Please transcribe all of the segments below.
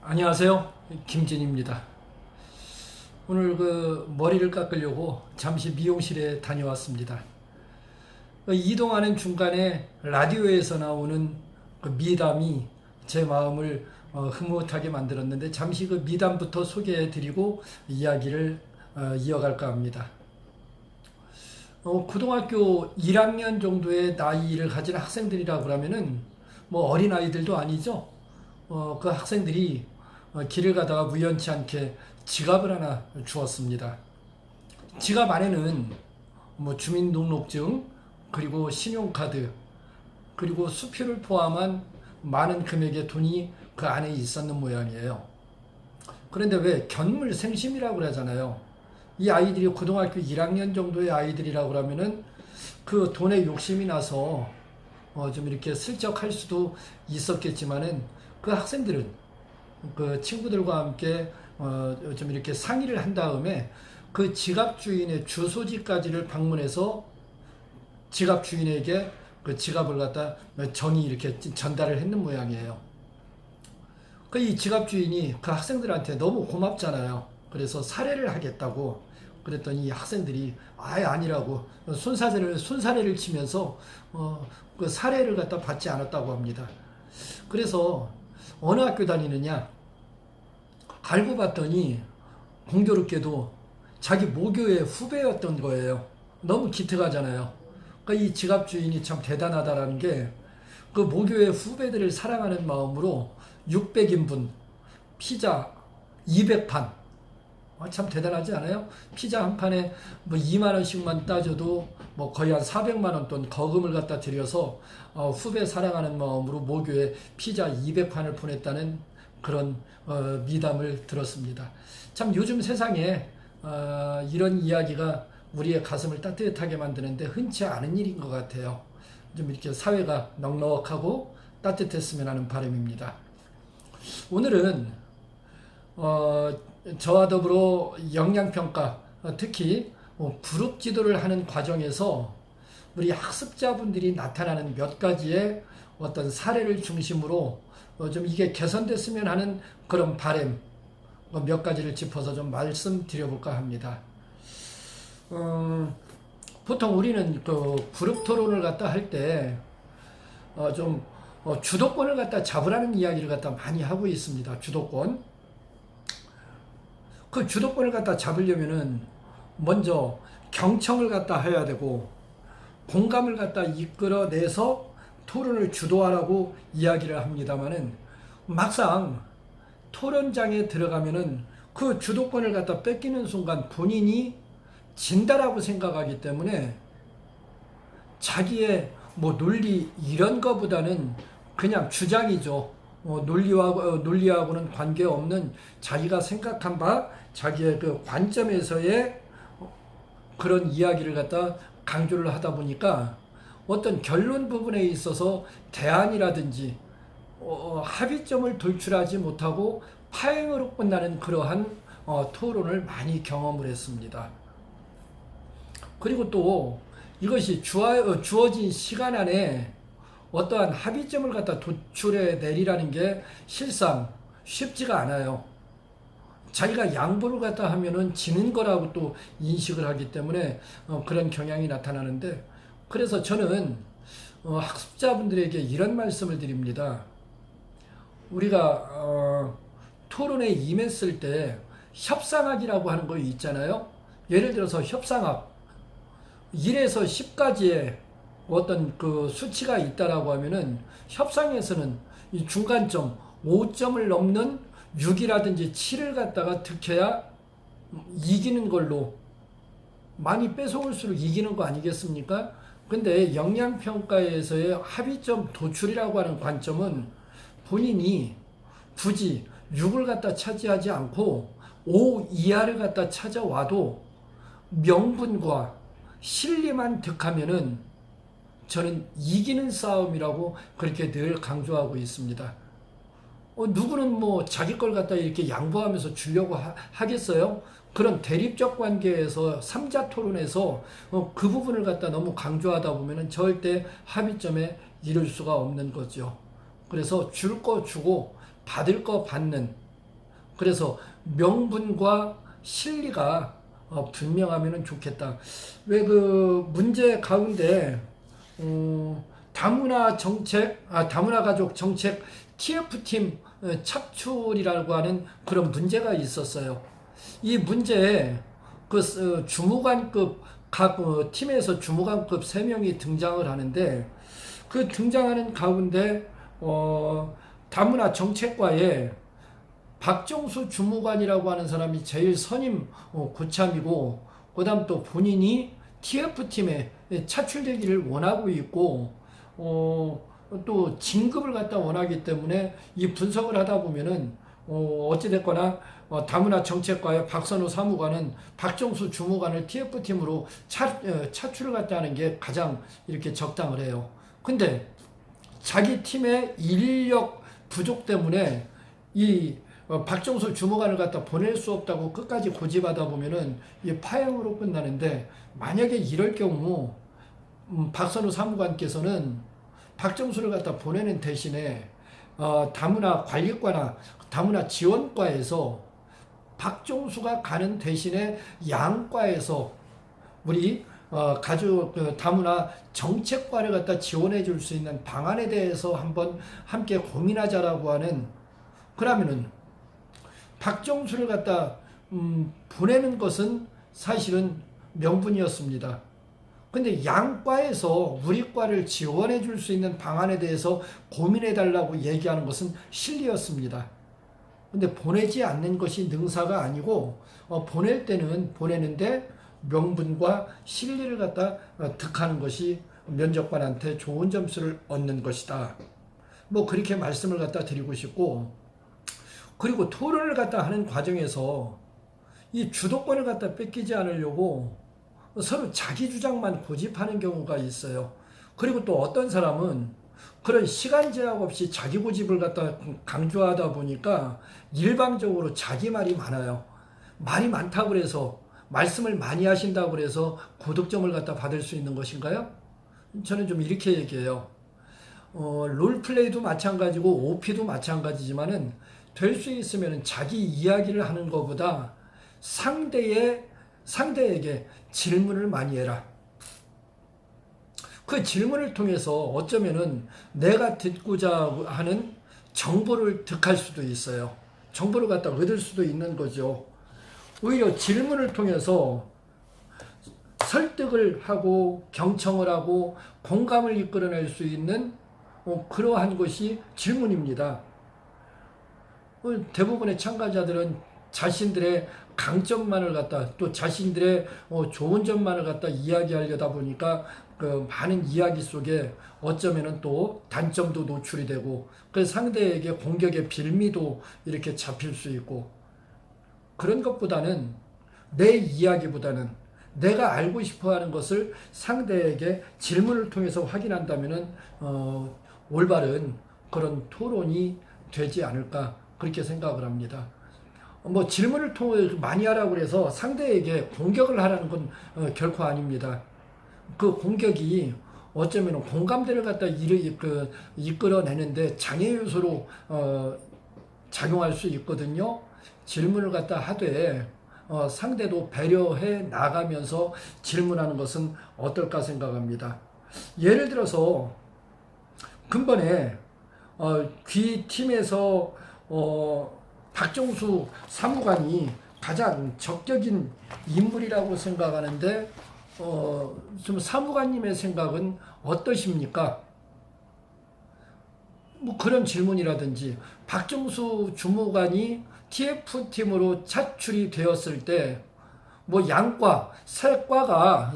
안녕하세요. 김진입니다. 오늘 머리를 깎으려고 잠시 미용실에 다녀왔습니다. 이동하는 중간에 라디오에서 나오는 미담이 제 마음을 흐뭇하게 만들었는데 잠시 미담부터 소개해드리고 이야기를 이어갈까 합니다. 고등학교 1학년 정도의 나이를 가진 학생들이라고 그러면은 뭐 어린아이들도 아니죠. 그 학생들이 길을 가다가 우연치 않게 지갑을 하나 주었습니다. 지갑 안에는 뭐 주민등록증, 그리고 신용카드, 그리고 수표를 포함한 많은 금액의 돈이 그 안에 있었는 모양이에요. 그런데 왜 견물생심이라고 그러잖아요. 이 아이들이 고등학교 1학년 정도의 아이들이라고 그러면은 그 돈에 욕심이 나서 좀 이렇게 슬쩍 할 수도 있었겠지만은 그 학생들은 그 친구들과 함께 좀 이렇게 상의를 한 다음에 그 지갑 주인의 주소지까지를 방문해서 지갑 주인에게 그 지갑을 갖다 정의 이렇게 전달을 했는 모양이에요. 그 이 지갑 주인이 그 학생들한테 너무 고맙잖아요. 그래서 사례를 하겠다고 그랬더니 이 학생들이 아예 아니라고 손사래를 치면서 그 사례를 갖다 받지 않았다고 합니다. 그래서 어느 학교 다니느냐 알고 봤더니 공교롭게도 자기 모교의 후배였던 거예요. 너무 기특하잖아요. 그러니까 이 지갑 주인이 참 대단하다라는 게 그 모교의 후배들을 사랑하는 마음으로 600인분 피자 200판 참 대단하지 않아요? 피자 한 판에 뭐 2만 원씩만 따져도 뭐 거의 한 400만 원 돈 거금을 갖다 들여서 후배 사랑하는 마음으로 모교에 피자 200판을 보냈다는 그런 미담을 들었습니다. 참 요즘 세상에 이런 이야기가 우리의 가슴을 따뜻하게 만드는데 흔치 않은 일인 것 같아요. 좀 이렇게 사회가 넉넉하고 따뜻했으면 하는 바람입니다. 오늘은 저와 더불어 영양평가, 특히 그룹 지도를 하는 과정에서 우리 학습자분들이 나타나는 몇 가지의 어떤 사례를 중심으로 좀 이게 개선됐으면 하는 그런 바람 몇 가지를 짚어서 좀 말씀드려볼까 합니다. 보통 우리는 그 그룹 토론을 갖다 할 때 좀 주도권을 갖다 잡으라는 이야기를 갖다 많이 하고 있습니다. 주도권. 그 주도권을 갖다 잡으려면은 먼저 경청을 갖다 해야 되고 공감을 갖다 이끌어내서 토론을 주도하라고 이야기를 합니다만은 막상 토론장에 들어가면은 그 주도권을 갖다 뺏기는 순간 본인이 진다라고 생각하기 때문에 자기의 뭐 논리 이런 거보다는 그냥 주장이죠. 논리하고는 관계없는 자기가 생각한 바 자기의 그 관점에서의 그런 이야기를 갖다 강조를 하다 보니까 어떤 결론 부분에 있어서 대안이라든지 합의점을 돌출하지 못하고 파행으로 끝나는 그러한 토론을 많이 경험을 했습니다. 그리고 또 이것이 주어진 시간 안에 어떠한 합의점을 갖다 도출해 내리라는 게 실상 쉽지가 않아요. 자기가 양보를 갖다 하면은 지는 거라고 또 인식을 하기 때문에 그런 경향이 나타나는데, 그래서 저는 학습자분들에게 이런 말씀을 드립니다. 우리가 토론에 임했을 때 협상학이라고 하는 거 있잖아요. 예를 들어서 협상학 1에서 10까지의 어떤 그 수치가 있다라고 하면은 협상에서는 이 중간점 5점을 넘는 6이라든지 7을 갖다가 득해야 이기는 걸로, 많이 뺏어올수록 이기는 거 아니겠습니까? 근데 영양평가에서의 합의점 도출이라고 하는 관점은 본인이 굳이 6을 갖다 차지하지 않고 5 이하를 갖다 찾아와도 명분과 실리만 득하면은 저는 이기는 싸움이라고 그렇게 늘 강조하고 있습니다. 누구는 뭐 자기 걸 갖다 이렇게 양보하면서 주려고 하겠어요? 그런 대립적 관계에서 3자 토론에서 그 부분을 갖다 너무 강조하다 보면은 절대 합의점에 이를 수가 없는 거죠. 그래서 줄 거 주고 받을 거 받는 그래서 명분과 실리가 분명하면 좋겠다. 왜 그 문제 가운데 다문화 가족 정책 TF팀 착출이라고 하는 그런 문제가 있었어요. 이 문제에 주무관급 각 팀에서 주무관급 3명이 등장을 하는데 그 등장하는 가운데 다문화 정책과에 박정수 주무관이라고 하는 사람이 제일 선임 고참이고 그다음 또 본인이 TF팀에 차출되기를 원하고 있고 또 진급을 갖다 원하기 때문에 이 분석을 하다 보면은 어찌됐거나 다문화 정책과의 박선우 사무관은 박정수 주무관을 TF팀으로 차출을 갖다 하는 게 가장 이렇게 적당을 해요. 근데 자기 팀의 인력 부족 때문에 이 박정수 주무관을 갖다 보낼 수 없다고 끝까지 고집하다 보면은 이 파행으로 끝나는데 만약에 이럴 경우 박선우 사무관께서는 박정수를 갖다 보내는 대신에 다문화 관리과나 다문화 지원과에서 박정수가 가는 대신에 양과에서 우리 가족 다문화 정책과를 갖다 지원해 줄 수 있는 방안에 대해서 한번 함께 고민하자라고 하는 그러면은 박정수를 갖다 보내는 것은 사실은 명분이었습니다. 근데 양과에서 우리 과를 지원해 줄 수 있는 방안에 대해서 고민해 달라고 얘기하는 것은 실리였습니다. 근데 보내지 않는 것이 능사가 아니고 보낼 때는 보내는데 명분과 실리를 갖다 득하는 것이 면접관한테 좋은 점수를 얻는 것이다. 뭐 그렇게 말씀을 갖다 드리고 싶고, 그리고 토론을 갖다 하는 과정에서 이 주도권을 갖다 뺏기지 않으려고 서로 자기 주장만 고집하는 경우가 있어요. 그리고 또 어떤 사람은 그런 시간 제약 없이 자기 고집을 갖다 강조하다 보니까 일방적으로 자기 말이 많아요. 말이 많다고 그래서 말씀을 많이 하신다고 그래서 고득점을 갖다 받을 수 있는 것인가요? 저는 좀 이렇게 얘기해요. 롤플레이도 마찬가지고 OP도 마찬가지지만은 될 수 있으면 자기 이야기를 하는 것보다 상대에게 질문을 많이 해라. 그 질문을 통해서 어쩌면은 내가 듣고자 하는 정보를 득할 수도 있어요. 정보를 갖다 얻을 수도 있는 거죠. 오히려 질문을 통해서 설득을 하고 경청을 하고 공감을 이끌어낼 수 있는 그러한 것이 질문입니다. 대부분의 참가자들은 자신들의 강점만을 갖다 또 자신들의 좋은 점만을 갖다 이야기하려다 보니까 그 많은 이야기 속에 어쩌면은 또 단점도 노출이 되고 그 상대에게 공격의 빌미도 이렇게 잡힐 수 있고, 그런 것보다는 내 이야기보다는 내가 알고 싶어하는 것을 상대에게 질문을 통해서 확인한다면은 올바른 그런 토론이 되지 않을까 그렇게 생각을 합니다. 뭐 질문을 통해 많이 하라고 해서 상대에게 공격을 하라는 건 결코 아닙니다. 그 공격이 어쩌면 공감대를 갖다 이끌어내는데 장애 요소로 작용할 수 있거든요. 질문을 갖다 하되 상대도 배려해 나가면서 질문하는 것은 어떨까 생각합니다. 예를 들어서 근본에 귀 팀에서 박정수 사무관이 가장 적격인 인물이라고 생각하는데 좀 사무관님의 생각은 어떠십니까? 뭐 그런 질문이라든지 박정수 주무관이 TF팀으로 차출이 되었을 때 뭐 양과 세 과가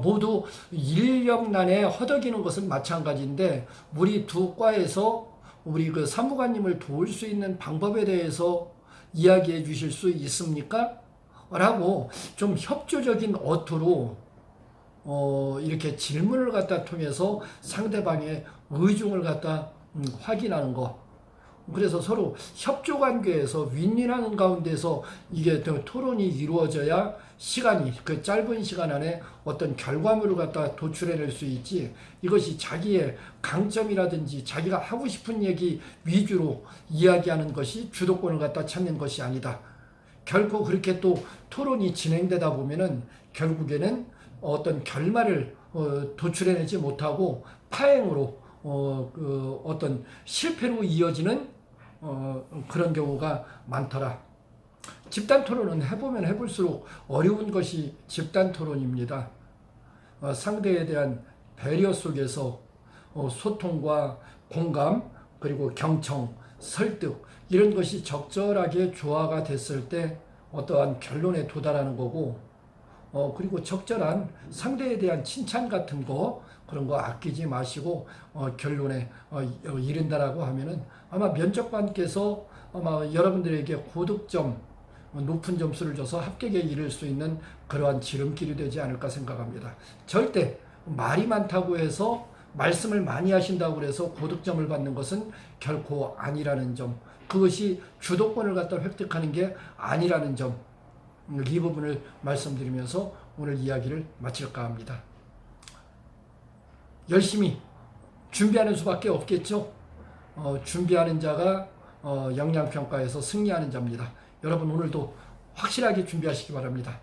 모두 인력난에 허덕이는 것은 마찬가지인데 우리 두 과에서 우리 그 사무관님을 도울 수 있는 방법에 대해서 이야기해 주실 수 있습니까? 라고 좀 협조적인 어투로 이렇게 질문을 갖다 통해서 상대방의 의중을 갖다 확인하는 거. 그래서 서로 협조 관계에서 윈윈하는 가운데서 이게 토론이 이루어져야 시간이 그 짧은 시간 안에 어떤 결과물을 갖다 도출해낼 수 있지, 이것이 자기의 강점이라든지 자기가 하고 싶은 얘기 위주로 이야기하는 것이 주도권을 갖다 찾는 것이 아니다. 결코 그렇게 또 토론이 진행되다 보면은 결국에는 어떤 결말을 도출해내지 못하고 파행으로 어떤 실패로 이어지는 그런 경우가 많더라. 집단 토론은 해보면 해볼수록 어려운 것이 집단 토론입니다. 상대에 대한 배려 속에서 소통과 공감, 그리고 경청, 설득, 이런 것이 적절하게 조화가 됐을 때 어떠한 결론에 도달하는 거고, 그리고 적절한 상대에 대한 칭찬 같은 거, 그런 거 아끼지 마시고 결론에 이른다라고 하면은 아마 면접관께서 아마 여러분들에게 고득점, 높은 점수를 줘서 합격에 이를 수 있는 그러한 지름길이 되지 않을까 생각합니다. 절대 말이 많다고 해서 말씀을 많이 하신다고 해서 고득점을 받는 것은 결코 아니라는 점, 그것이 주도권을 갖다 획득하는 게 아니라는 점, 이 부분을 말씀드리면서 오늘 이야기를 마칠까 합니다. 열심히 준비하는 수밖에 없겠죠. 준비하는 자가 영양평가에서 승리하는 자입니다. 여러분 오늘도 확실하게 준비하시기 바랍니다.